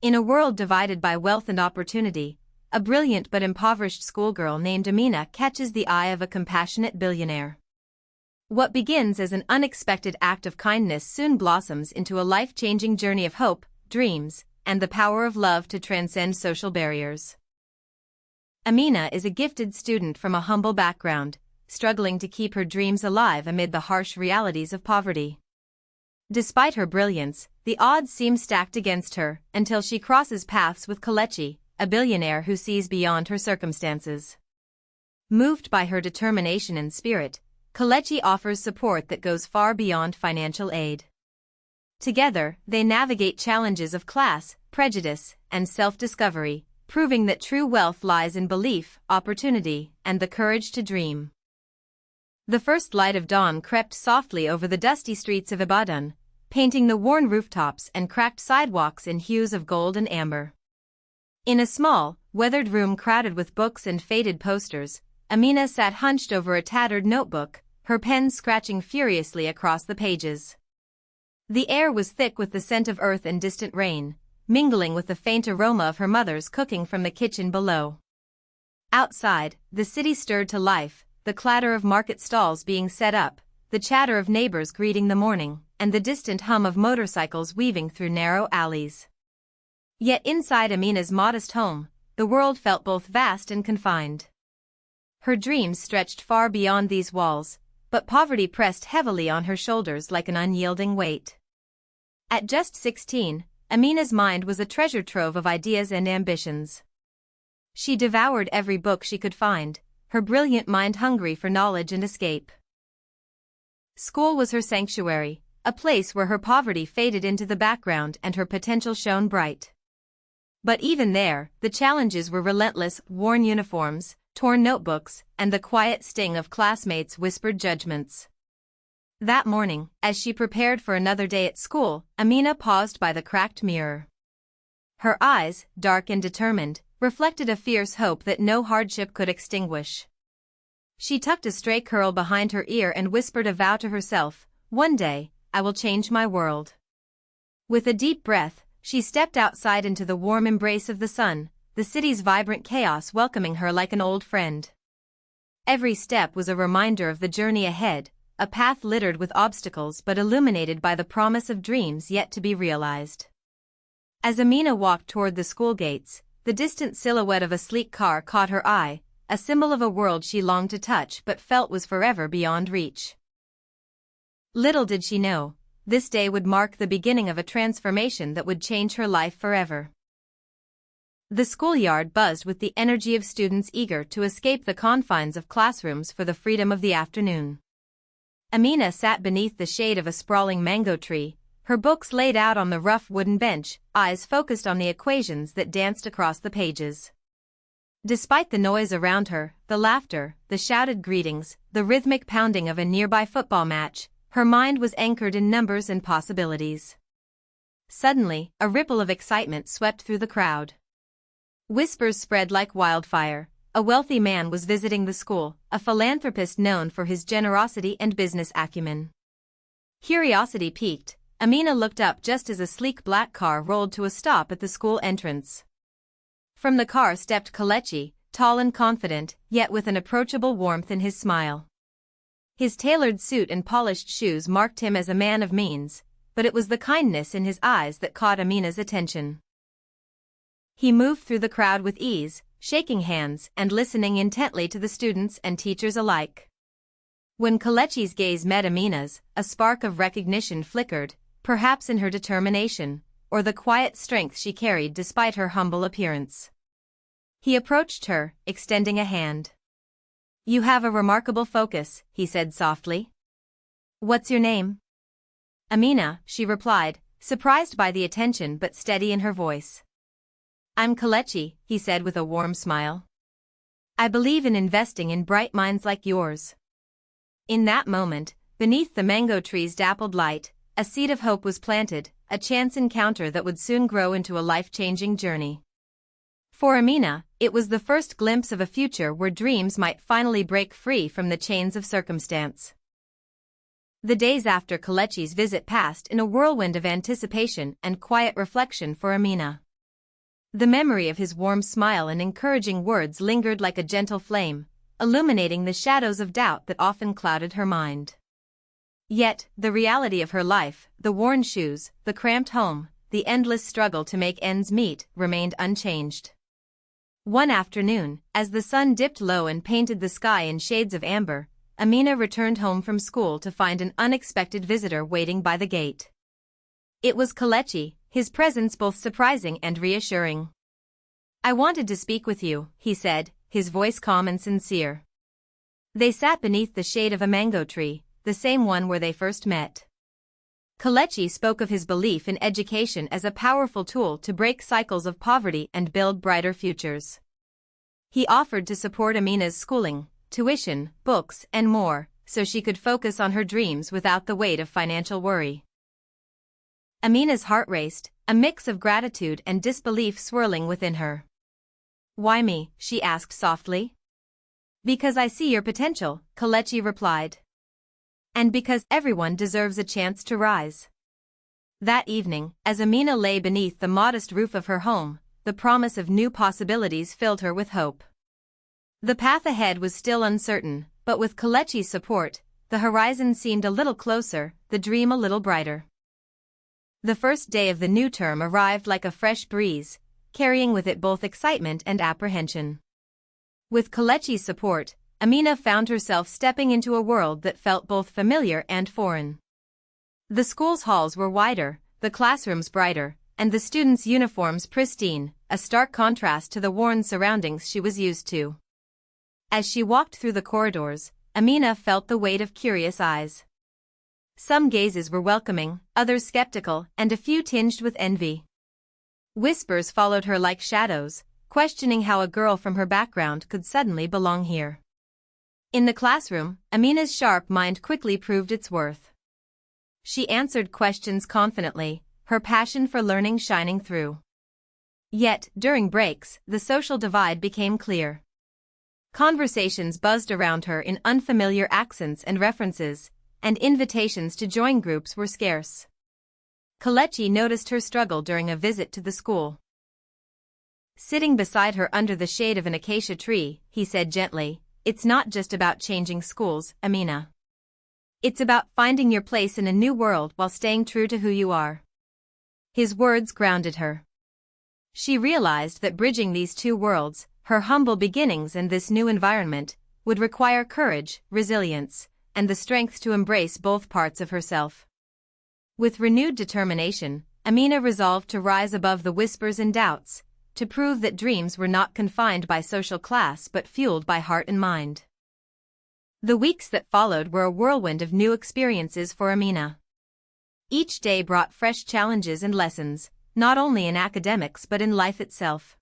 In a world divided by wealth and opportunity, a brilliant but impoverished schoolgirl named Amina catches the eye of a compassionate billionaire. What begins as an unexpected act of kindness soon blossoms into a life-changing journey of hope, dreams, and the power of love to transcend social barriers. Amina is a gifted student from a humble background, struggling to keep her dreams alive amid the harsh realities of poverty. Despite her brilliance, the odds seem stacked against her until she crosses paths with Kelechi, a billionaire who sees beyond her circumstances. Moved by her determination and spirit, Kelechi offers support that goes far beyond financial aid. Together, they navigate challenges of class, prejudice, and self-discovery, proving that true wealth lies in belief, opportunity, and the courage to dream. The first light of dawn crept softly over the dusty streets of Ibadan, painting the worn rooftops and cracked sidewalks in hues of gold and amber. In a small, weathered room crowded with books and faded posters, Amina sat hunched over a tattered notebook, her pen scratching furiously across the pages. The air was thick with the scent of earth and distant rain, mingling with the faint aroma of her mother's cooking from the kitchen below. Outside, the city stirred to life, the clatter of market stalls being set up, the chatter of neighbors greeting the morning, and the distant hum of motorcycles weaving through narrow alleys. Yet inside Amina's modest home, the world felt both vast and confined. Her dreams stretched far beyond these walls, but poverty pressed heavily on her shoulders like an unyielding weight. At just 16, Amina's mind was a treasure trove of ideas and ambitions. She devoured every book she could find, her brilliant mind hungry for knowledge and escape. School was her sanctuary, a place where her poverty faded into the background and her potential shone bright. But even there, the challenges were relentless: worn uniforms, torn notebooks, and the quiet sting of classmates' whispered judgments. That morning, as she prepared for another day at school, Amina paused by the cracked mirror. Her eyes, dark and determined, reflected a fierce hope that no hardship could extinguish. She tucked a stray curl behind her ear and whispered a vow to herself: "One day, I will change my world." With a deep breath, she stepped outside into the warm embrace of the sun, the city's vibrant chaos welcoming her like an old friend. Every step was a reminder of the journey ahead, a path littered with obstacles but illuminated by the promise of dreams yet to be realized. As Amina walked toward the school gates, the distant silhouette of a sleek car caught her eye, a symbol of a world she longed to touch but felt was forever beyond reach. Little did she know, this day would mark the beginning of a transformation that would change her life forever. The schoolyard buzzed with the energy of students eager to escape the confines of classrooms for the freedom of the afternoon. Amina sat beneath the shade of a sprawling mango tree, her books laid out on the rough wooden bench, eyes focused on the equations that danced across the pages. Despite the noise around her, the laughter, the shouted greetings, the rhythmic pounding of a nearby football match, her mind was anchored in numbers and possibilities. Suddenly, a ripple of excitement swept through the crowd. Whispers spread like wildfire. A wealthy man was visiting the school, a philanthropist known for his generosity and business acumen. Curiosity piqued, Amina looked up just as a sleek black car rolled to a stop at the school entrance. From the car stepped Kelechi, tall and confident, yet with an approachable warmth in his smile. His tailored suit and polished shoes marked him as a man of means, but it was the kindness in his eyes that caught Amina's attention. He moved through the crowd with ease, shaking hands and listening intently to the students and teachers alike. When Kelechi's gaze met Amina's, a spark of recognition flickered, perhaps in her determination, or the quiet strength she carried despite her humble appearance. He approached her, extending a hand. "You have a remarkable focus," he said softly. "What's your name?" "Amina," she replied, surprised by the attention but steady in her voice. "I'm Kelechi," he said with a warm smile. "I believe in investing in bright minds like yours." In that moment, beneath the mango tree's dappled light, a seed of hope was planted, a chance encounter that would soon grow into a life-changing journey. For Amina, it was the first glimpse of a future where dreams might finally break free from the chains of circumstance. The days after Kelechi's visit passed in a whirlwind of anticipation and quiet reflection for Amina. The memory of his warm smile and encouraging words lingered like a gentle flame, illuminating the shadows of doubt that often clouded her mind. Yet, the reality of her life, the worn shoes, the cramped home, the endless struggle to make ends meet, remained unchanged. One afternoon, as the sun dipped low and painted the sky in shades of amber, Amina returned home from school to find an unexpected visitor waiting by the gate. It was Kelechi, his presence both surprising and reassuring. "I wanted to speak with you," he said, his voice calm and sincere. They sat beneath the shade of a mango tree, the same one where they first met. Kelechi spoke of his belief in education as a powerful tool to break cycles of poverty and build brighter futures. He offered to support Amina's schooling, tuition, books, and more, so she could focus on her dreams without the weight of financial worry. Amina's heart raced, a mix of gratitude and disbelief swirling within her. "Why me?" she asked softly. "Because I see your potential," Kelechi replied. "And because everyone deserves a chance to rise." That evening, as Amina lay beneath the modest roof of her home, the promise of new possibilities filled her with hope. The path ahead was still uncertain, but with Kelechi's support, the horizon seemed a little closer, the dream a little brighter. The first day of the new term arrived like a fresh breeze, carrying with it both excitement and apprehension. With Kelechi's support, Amina found herself stepping into a world that felt both familiar and foreign. The school's halls were wider, the classrooms brighter, and the students' uniforms pristine, a stark contrast to the worn surroundings she was used to. As she walked through the corridors, Amina felt the weight of curious eyes. Some gazes were welcoming, others skeptical, and a few tinged with envy. Whispers followed her like shadows, questioning how a girl from her background could suddenly belong here. In the classroom, Amina's sharp mind quickly proved its worth. She answered questions confidently, her passion for learning shining through. Yet, during breaks, the social divide became clear. Conversations buzzed around her in unfamiliar accents and references, and invitations to join groups were scarce. Kelechi noticed her struggle during a visit to the school. Sitting beside her under the shade of an acacia tree, he said gently, "It's not just about changing schools, Amina. It's about finding your place in a new world while staying true to who you are." His words grounded her. She realized that bridging these two worlds, her humble beginnings and this new environment, would require courage, resilience, and the strength to embrace both parts of herself. With renewed determination, Amina resolved to rise above the whispers and doubts, to prove that dreams were not confined by social class but fueled by heart and mind. The weeks that followed were a whirlwind of new experiences for Amina. Each day brought fresh challenges and lessons, not only in academics but in life itself.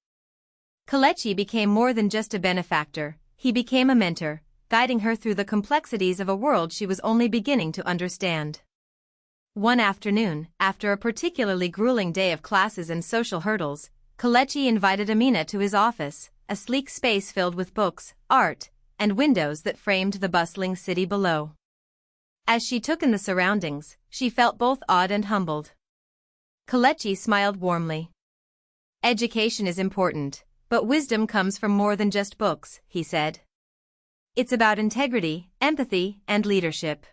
Kelechi became more than just a benefactor, he became a mentor, guiding her through the complexities of a world she was only beginning to understand. One afternoon, after a particularly grueling day of classes and social hurdles, Kelechi invited Amina to his office, a sleek space filled with books, art, and windows that framed the bustling city below. As she took in the surroundings, she felt both awed and humbled. Kelechi smiled warmly. "Education is important, but wisdom comes from more than just books," he said. "It's about integrity, empathy, and leadership."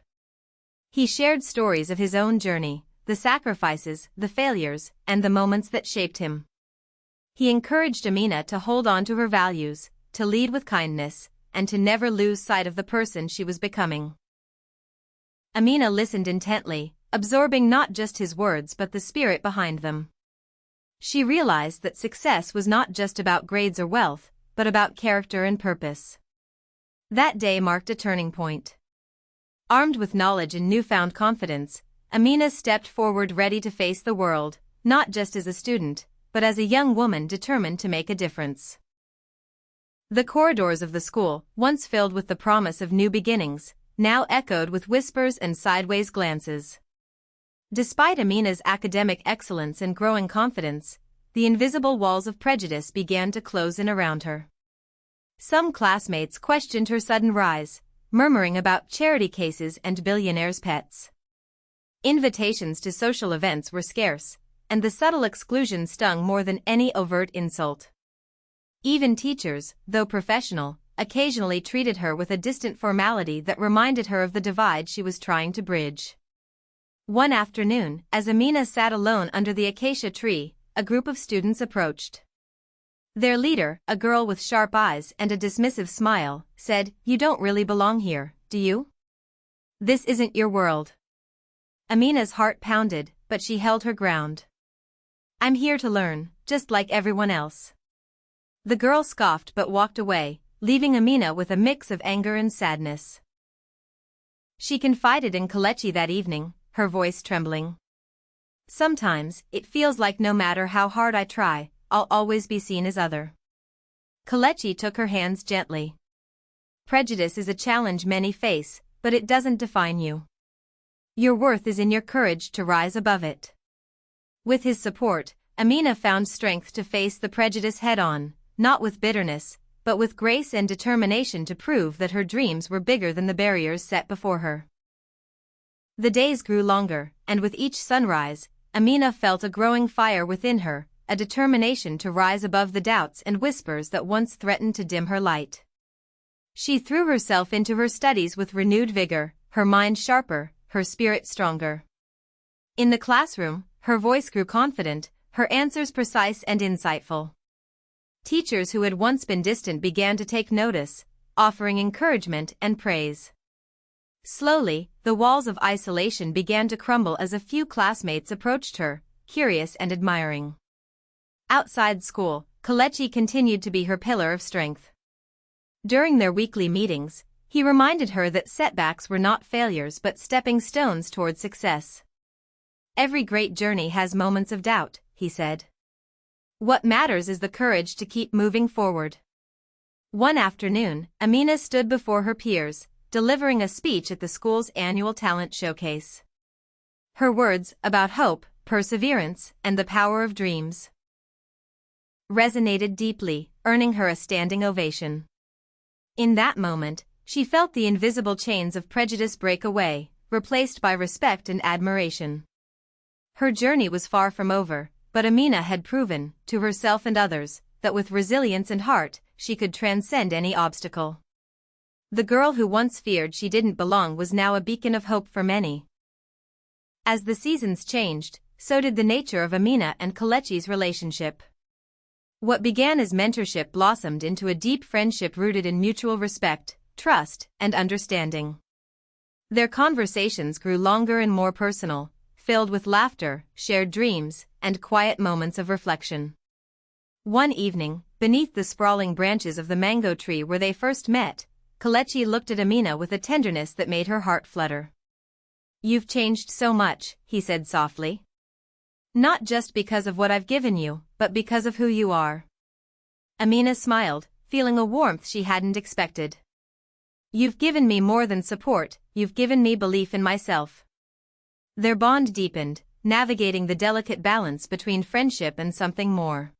He shared stories of his own journey, the sacrifices, the failures, and the moments that shaped him. He encouraged Amina to hold on to her values, to lead with kindness, and to never lose sight of the person she was becoming. Amina listened intently, absorbing not just his words but the spirit behind them. She realized that success was not just about grades or wealth, but about character and purpose. That day marked a turning point. Armed with knowledge and newfound confidence, Amina stepped forward ready to face the world, not just as a student, but as a young woman determined to make a difference. The corridors of the school, once filled with the promise of new beginnings, now echoed with whispers and sideways glances. Despite Amina's academic excellence and growing confidence, the invisible walls of prejudice began to close in around her. Some classmates questioned her sudden rise, murmuring about charity cases and billionaires' pets. Invitations to social events were scarce, and the subtle exclusion stung more than any overt insult. Even teachers, though professional, occasionally treated her with a distant formality that reminded her of the divide she was trying to bridge. One afternoon, as Amina sat alone under the acacia tree, a group of students approached. Their leader, a girl with sharp eyes and a dismissive smile, said, "You don't really belong here, do you? This isn't your world." Amina's heart pounded, but she held her ground. "I'm here to learn, just like everyone else." The girl scoffed but walked away, leaving Amina with a mix of anger and sadness. She confided in Kelechi that evening, her voice trembling. "Sometimes, it feels like no matter how hard I try, I'll always be seen as other." Kelechi took her hands gently. "Prejudice is a challenge many face, but it doesn't define you. Your worth is in your courage to rise above it." With his support, Amina found strength to face the prejudice head-on, not with bitterness, but with grace and determination to prove that her dreams were bigger than the barriers set before her. The days grew longer, and with each sunrise, Amina felt a growing fire within her, a determination to rise above the doubts and whispers that once threatened to dim her light. She threw herself into her studies with renewed vigor, her mind sharper, her spirit stronger. In the classroom, her voice grew confident, her answers precise and insightful. Teachers who had once been distant began to take notice, offering encouragement and praise. Slowly, the walls of isolation began to crumble as a few classmates approached her, curious and admiring. Outside school, Kelechi continued to be her pillar of strength. During their weekly meetings, he reminded her that setbacks were not failures but stepping stones toward success. "Every great journey has moments of doubt," he said. "What matters is the courage to keep moving forward." One afternoon, Amina stood before her peers, delivering a speech at the school's annual talent showcase. Her words, about hope, perseverance, and the power of dreams, resonated deeply, earning her a standing ovation. In that moment, she felt the invisible chains of prejudice break away, replaced by respect and admiration. Her journey was far from over, but Amina had proven, to herself and others, that with resilience and heart, she could transcend any obstacle. The girl who once feared she didn't belong was now a beacon of hope for many. As the seasons changed, so did the nature of Amina and Kelechi's relationship. What began as mentorship blossomed into a deep friendship rooted in mutual respect, trust, and understanding. Their conversations grew longer and more personal, filled with laughter, shared dreams, and quiet moments of reflection. One evening, beneath the sprawling branches of the mango tree where they first met, Kelechi looked at Amina with a tenderness that made her heart flutter. "You've changed so much," he said softly. "Not just because of what I've given you, but because of who you are." Amina smiled, feeling a warmth she hadn't expected. "You've given me more than support, you've given me belief in myself." Their bond deepened, navigating the delicate balance between friendship and something more.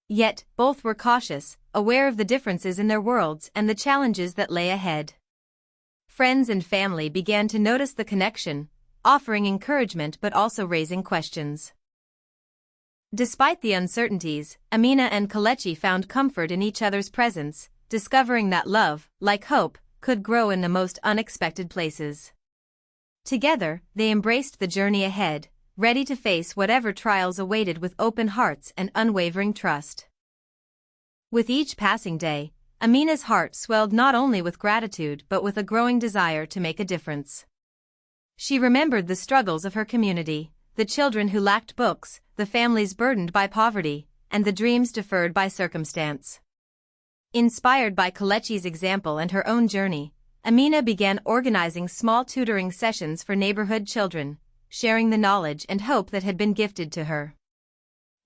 Yet, both were cautious, aware of the differences in their worlds and the challenges that lay ahead. Friends and family began to notice the connection, offering encouragement but also raising questions. Despite the uncertainties, Amina and Kelechi found comfort in each other's presence, discovering that love, like hope, could grow in the most unexpected places. Together, they embraced the journey ahead, ready to face whatever trials awaited with open hearts and unwavering trust. With each passing day, Amina's heart swelled not only with gratitude but with a growing desire to make a difference. She remembered the struggles of her community, the children who lacked books, the families burdened by poverty, and the dreams deferred by circumstance. Inspired by Kelechi's example and her own journey, Amina began organizing small tutoring sessions for neighborhood children, sharing the knowledge and hope that had been gifted to her.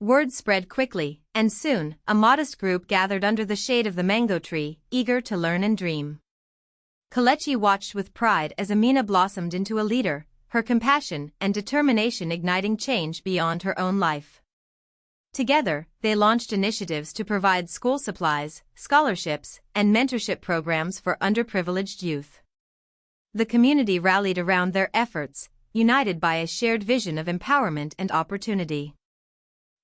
Word spread quickly, and soon, a modest group gathered under the shade of the mango tree, eager to learn and dream. Kelechi watched with pride as Amina blossomed into a leader, her compassion and determination igniting change beyond her own life. Together, they launched initiatives to provide school supplies, scholarships, and mentorship programs for underprivileged youth. The community rallied around their efforts, united by a shared vision of empowerment and opportunity.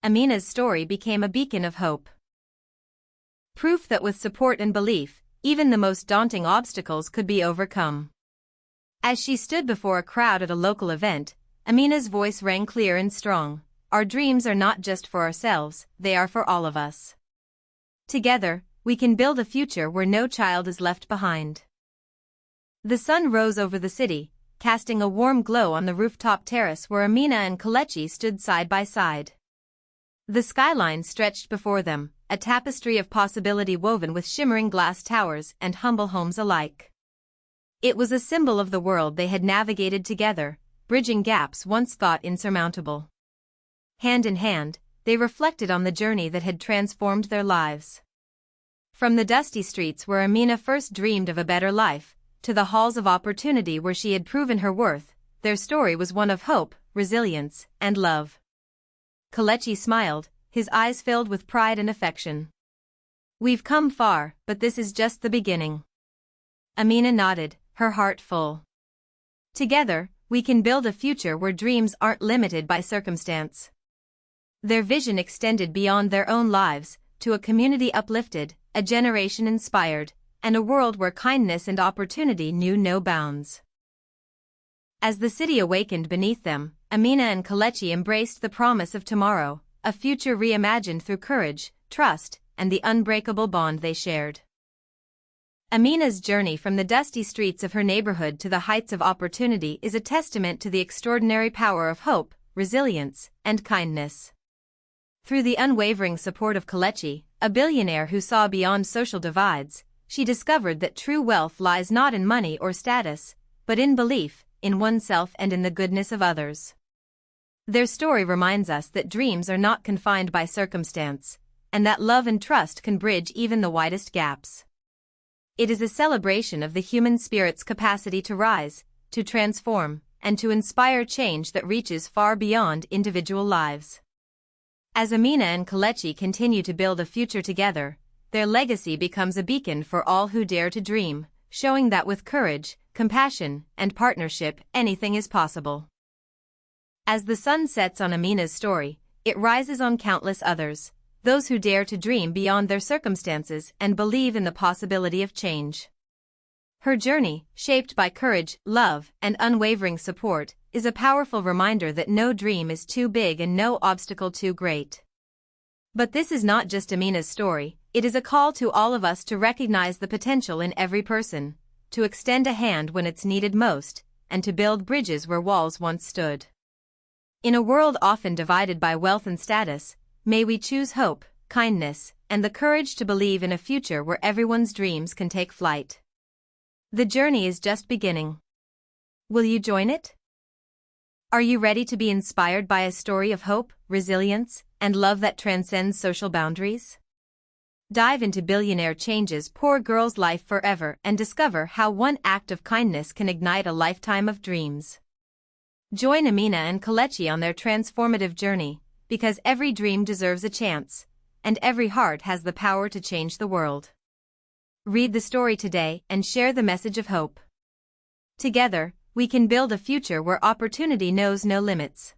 Amina's story became a beacon of hope. Proof that with support and belief, even the most daunting obstacles could be overcome. As she stood before a crowd at a local event, Amina's voice rang clear and strong. Our dreams are not just for ourselves, they are for all of us. Together, we can build a future where no child is left behind. The sun rose over the city, casting a warm glow on the rooftop terrace where Amina and Kelechi stood side by side. The skyline stretched before them, a tapestry of possibility woven with shimmering glass towers and humble homes alike. It was a symbol of the world they had navigated together, bridging gaps once thought insurmountable. Hand in hand, they reflected on the journey that had transformed their lives. From the dusty streets where Amina first dreamed of a better life, to the halls of opportunity where she had proven her worth, their story was one of hope, resilience, and love. Kelechi smiled, his eyes filled with pride and affection. We've come far, but this is just the beginning. Amina nodded, her heart full. Together, we can build a future where dreams aren't limited by circumstance. Their vision extended beyond their own lives, to a community uplifted, a generation inspired, and a world where kindness and opportunity knew no bounds. As the city awakened beneath them, Amina and Kelechi embraced the promise of tomorrow, a future reimagined through courage, trust, and the unbreakable bond they shared. Amina's journey from the dusty streets of her neighborhood to the heights of opportunity is a testament to the extraordinary power of hope, resilience, and kindness. Through the unwavering support of Kelechi, a billionaire who saw beyond social divides, she discovered that true wealth lies not in money or status, but in belief, in oneself and in the goodness of others. Their story reminds us that dreams are not confined by circumstance, and that love and trust can bridge even the widest gaps. It is a celebration of the human spirit's capacity to rise, to transform, and to inspire change that reaches far beyond individual lives. As Amina and Kelechi continue to build a future together, their legacy becomes a beacon for all who dare to dream, showing that with courage, compassion, and partnership, anything is possible. As the sun sets on Amina's story, it rises on countless others, those who dare to dream beyond their circumstances and believe in the possibility of change. Her journey, shaped by courage, love, and unwavering support, is a powerful reminder that no dream is too big and no obstacle too great. But this is not just Amina's story, it is a call to all of us to recognize the potential in every person, to extend a hand when it's needed most, and to build bridges where walls once stood. In a world often divided by wealth and status, may we choose hope, kindness, and the courage to believe in a future where everyone's dreams can take flight. The journey is just beginning. Will you join it? Are you ready to be inspired by a story of hope, resilience, and love that transcends social boundaries? Dive into Billionaire changes poor girl's life forever and discover how one act of kindness can ignite a lifetime of dreams. Join Amina and Kelechi on their transformative journey, because every dream deserves a chance, and every heart has the power to change the world. Read the story today and share the message of hope. Together, we can build a future where opportunity knows no limits.